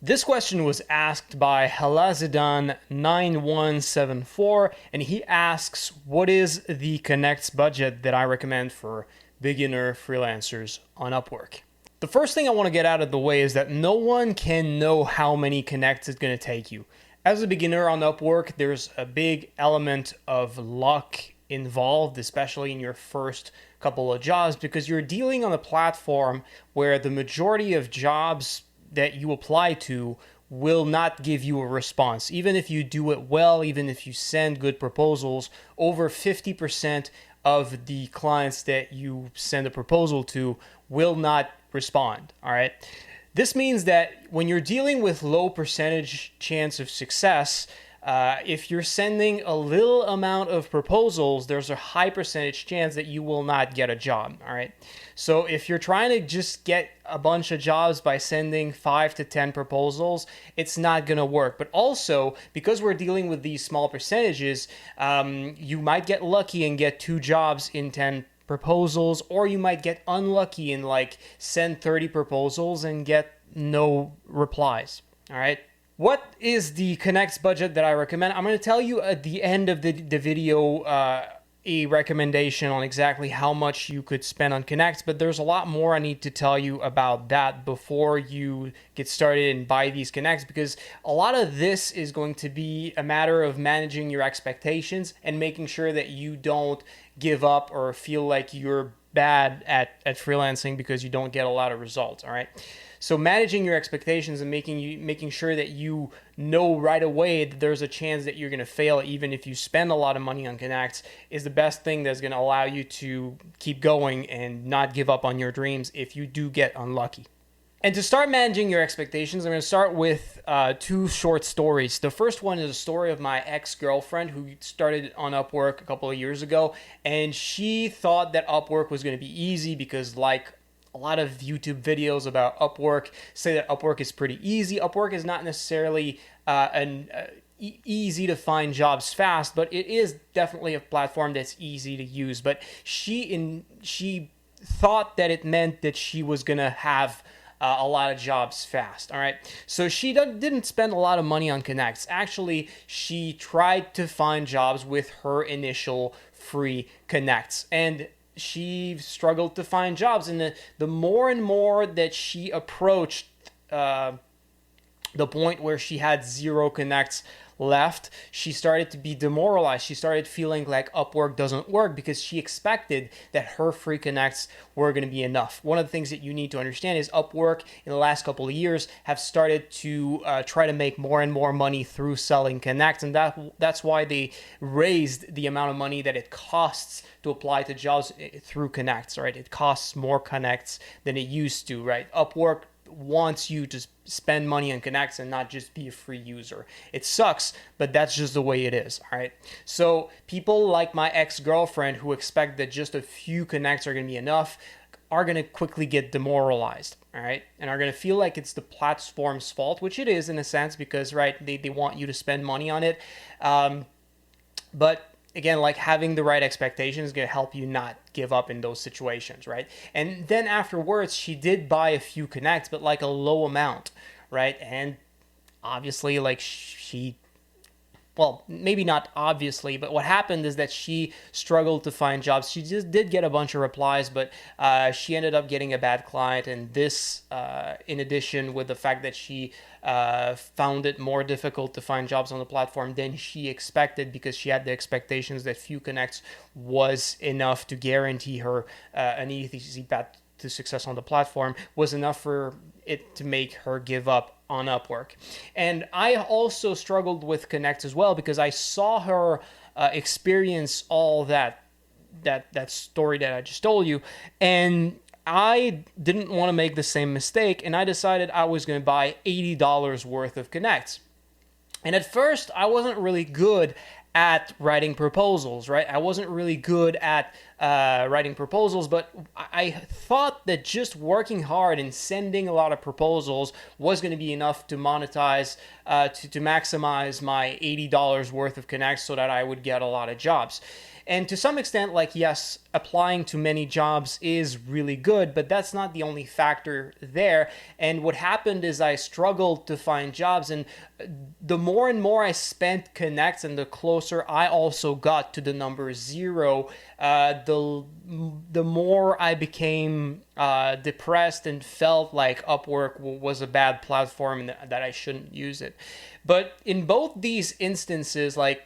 This question was asked by Halazidan9174, and he asks, what is the Connects budget that I recommend for beginner freelancers on Upwork? The first thing I want to get out of the way is that no one can know how many Connects it's going to take you. As a beginner on Upwork, there's a big element of luck involved, especially in your first couple of jobs, because you're dealing on a platform where the majority of jobs that you apply to will not give you a response. Even if you do it well, even if you send good proposals, over 50% of the clients that you send a proposal to will not respond, all right? This means that when you're dealing with low percentage chance of success, if you're sending a little amount of proposals, there's a high percentage chance that you will not get a job, all right? So if you're trying to just get a bunch of jobs by sending 5 to 10 proposals, it's not going to work. But also, because we're dealing with these small percentages, you might get lucky and get 2 jobs in 10 proposals, or you might get unlucky and send 30 proposals and get no replies, all right? What is the Connects budget that I recommend? I'm going to tell you at the end of the video a recommendation on exactly how much you could spend on Connects, but there's a lot more I need to tell you about that before you get started and buy these Connects, because a lot of this is going to be a matter of managing your expectations and making sure that you don't give up or feel like you're bad at freelancing because you don't get a lot of results, all right? So managing your expectations and making sure that you know right away that there's a chance that you're going to fail even if you spend a lot of money on Connects is the best thing that's going to allow you to keep going and not give up on your dreams if you do get unlucky. And to start managing your expectations, I'm going to start with 2 short stories. The first one is a story of my ex-girlfriend who started on Upwork a couple of years ago, and she thought that Upwork was going to be easy because, like a lot of YouTube videos about Upwork say, that Upwork is pretty easy. Upwork is not necessarily easy to find jobs fast, but it is definitely a platform that's easy to use. But she thought that it meant that she was going to have a lot of jobs fast, all right? So she didn't spend a lot of money on Connects. Actually, she tried to find jobs with her initial free Connects, and she struggled to find jobs. And the more and more that she approached the point where she had 0 Connects left, she started to be demoralized. She started feeling like Upwork doesn't work because she expected that her free Connects were going to be enough. One of the things that you need to understand is Upwork in the last couple of years have started to try to make more and more money through selling Connects, and that's why they raised the amount of money that it costs to apply to jobs through Connects, right? It costs more Connects than it used to, right? Upwork wants you to spend money on Connects and not just be a free user. It sucks, but that's just the way it is, all right? So people like my ex-girlfriend who expect that just a few Connects are going to be enough are going to quickly get demoralized, all right? And are going to feel like it's the platform's fault, which it is in a sense because, right, they want you to spend money on it. But again, having the right expectations is going to help you not give up in those situations, right? And then afterwards, she did buy a few Connects, but a low amount, right? And obviously, well, maybe not obviously, but what happened is that she struggled to find jobs. She just did get a bunch of replies, but she ended up getting a bad client. And this, in addition with the fact that she found it more difficult to find jobs on the platform than she expected, because she had the expectations that few Connects was enough to guarantee her an easy path to success on the platform, was enough for it to make her give up on Upwork. And I also struggled with Connects as well because I saw her experience all that story that I just told you, and I didn't want to make the same mistake, and I decided I was going to buy $80 worth of Connects. And at first, I wasn't really good at writing proposals, right? I wasn't really good at writing proposals, but I thought that just working hard and sending a lot of proposals was going to be enough to monetize, to maximize my $80 worth of connects so that I would get a lot of jobs. And to some extent, like, yes, applying to many jobs is really good, but that's not the only factor there. And what happened is I struggled to find jobs, and the more and more I spent connects and the closer I also got to the number 0, the more I became depressed and felt like Upwork was a bad platform and that I shouldn't use it. But in both these instances, like,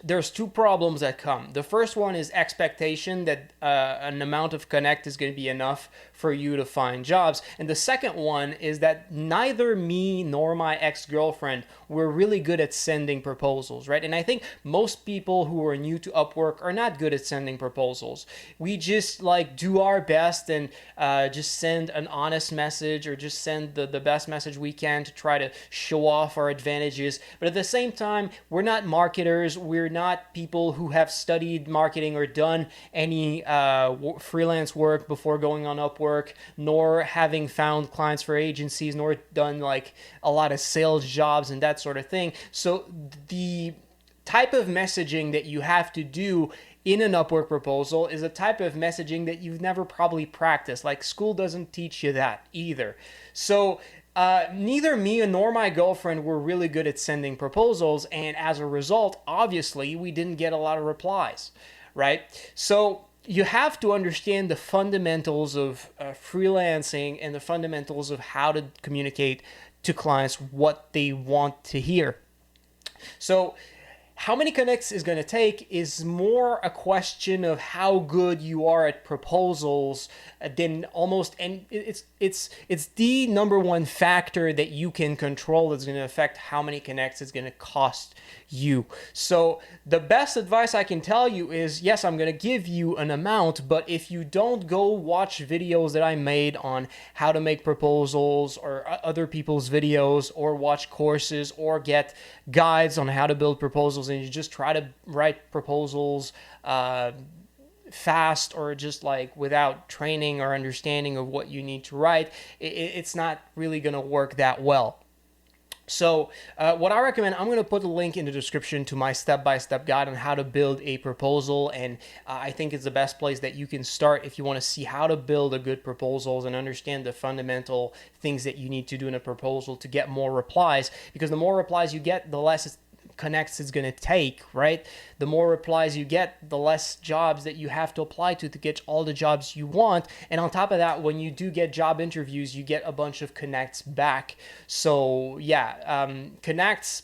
there's two problems that come. The first one is expectation that an amount of connect is going to be enough for you to find jobs. And the second one is that neither me nor my ex-girlfriend were really good at sending proposals, right? And I think most people who are new to Upwork are not good at sending proposals. We just like do our best and just send an honest message or just send the best message we can to try to show off our advantages. But at the same time, we're not marketers. We're not people who have studied marketing or done any freelance work before going on Upwork, nor having found clients for agencies, nor done like a lot of sales jobs and that sort of thing. So the type of messaging that you have to do in an Upwork proposal is a type of messaging that you've never probably practiced. Like, school doesn't teach you that either. So neither me nor my girlfriend were really good at sending proposals, and as a result, obviously, we didn't get a lot of replies, right? So you have to understand the fundamentals of freelancing and the fundamentals of how to communicate to clients what they want to hear. So how many connects is going to take is more a question of how good you are at proposals than almost, and it's the number one factor that you can control that's going to affect how many connects it's going to cost you. So the best advice I can tell you is, yes, I'm going to give you an amount, but if you don't go watch videos that I made on how to make proposals or other people's videos, or watch courses or get guides on how to build proposals, and you just try to write proposals fast or just like without training or understanding of what you need to write, it's not really going to work that well. So what I recommend, I'm going to put a link in the description to my step-by-step guide on how to build a proposal, and I think it's the best place that you can start if you want to see how to build a good proposals and understand the fundamental things that you need to do in a proposal to get more replies, because the more replies you get, the less connects it's going to take, right? The more replies you get, the less jobs that you have to apply to get all the jobs you want. And on top of that, when you do get job interviews, you get a bunch of connects back. So yeah, connects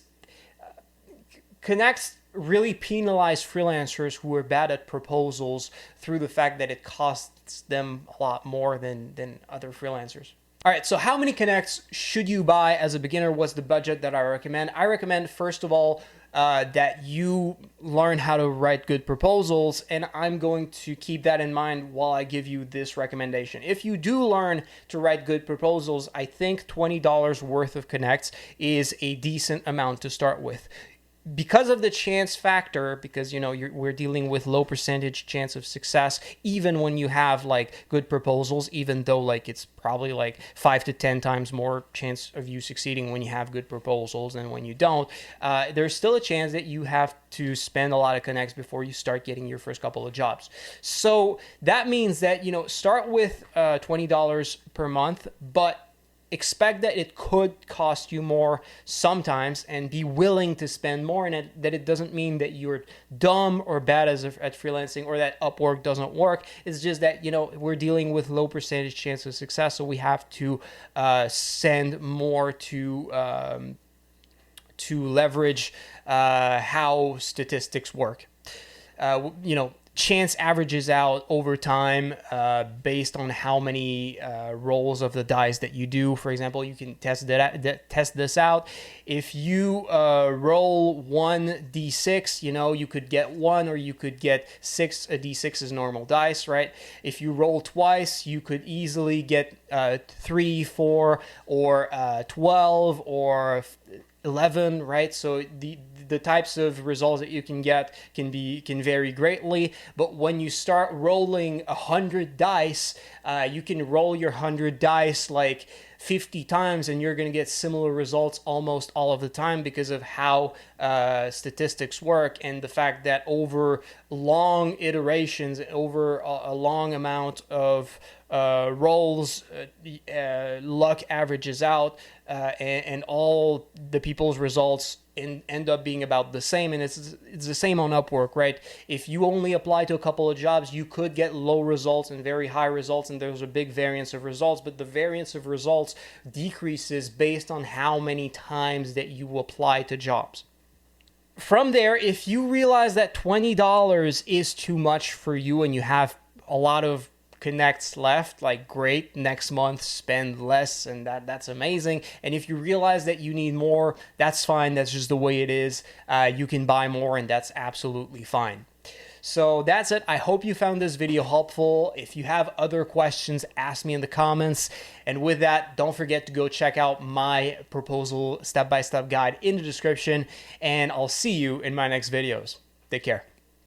really penalize freelancers who are bad at proposals through the fact that it costs them a lot more than other freelancers. All right, so how many connects should you buy as a beginner? What's the budget that I recommend? I recommend, first of all, that you learn how to write good proposals, and I'm going to keep that in mind while I give you this recommendation. If you do learn to write good proposals, I think $20 worth of connects is a decent amount to start with. Because of the chance factor, because we're dealing with low percentage chance of success, even when you have like good proposals, even though like it's probably like 5 to 10 times more chance of you succeeding when you have good proposals than when you don't, there's still a chance that you have to spend a lot of connects before you start getting your first couple of jobs. So that means that start with $20 per month, but expect that it could cost you more sometimes, and be willing to spend more in it. That it doesn't mean that you're dumb or bad at freelancing, or that Upwork doesn't work. It's just that we're dealing with low percentage chance of success, so we have to send more to leverage how statistics work. Chance averages out over time based on how many rolls of the dice that you do. For example, you can test this out. If you roll 1d6, you could get 1 or you could get 6. A d6 is normal dice, right? If you roll twice, you could easily get 3, 4, or 12, or 11, right? So the types of results that you can get can vary greatly. But when you start rolling 100 dice, you can roll your 100 dice like 50 times and you're going to get similar results almost all of the time, because of how statistics work, and the fact that over long iterations, over a long amount of rolls, luck averages out, and all the people's results end up being about the same. And it's the same on Upwork, right? If you only apply to a couple of jobs, you could get low results and very high results, and there's a big variance of results, but the variance of results decreases based on how many times that you apply to jobs. From there, if you realize that $20 is too much for you and you have a lot of connects left, like great, next month spend less, and that's amazing. And if you realize that you need more, that's fine, that's just the way it is. You can buy more, and that's absolutely fine. So that's it. I hope you found this video helpful. If you have other questions, ask me in the comments. And with that, don't forget to go check out my proposal step-by-step guide in the description, and I'll see you in my next videos. Take care.